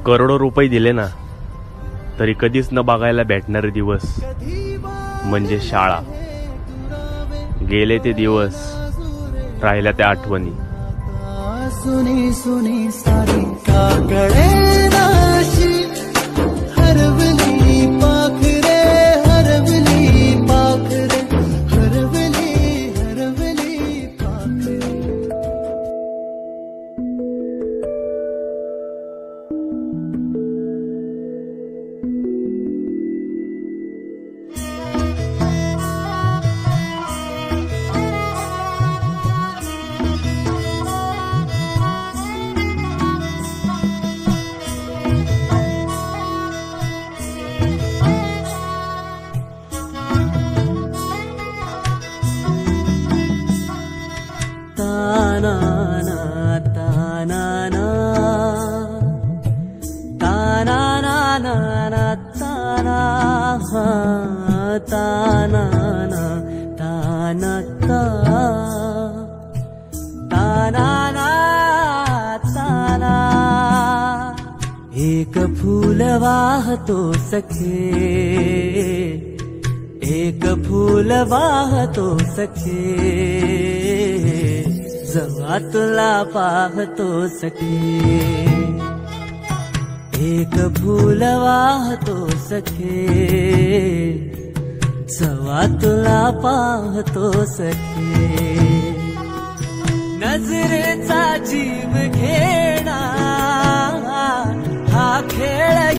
करोडो रुपये दिले ना तरी कधीच न बघायला भेटणारे दिवस म्हणजे शाळा. गेले ते दिवस, राहिल्या त्या आठवणी. सुनी सुनी सारी काकडे नाशी हरवली पाखरे, हरवली पाखरे, हरवली हरवली पाखरे. एक फूल वाहतो सखे, एक फूल वाहतो सखे, जेव्हा तुला पाहतो सखे. एक फूल वाहतो सखे, जेव्हा तुला पाहतो सखे. नजरेचा जीव घेणा हा खेळ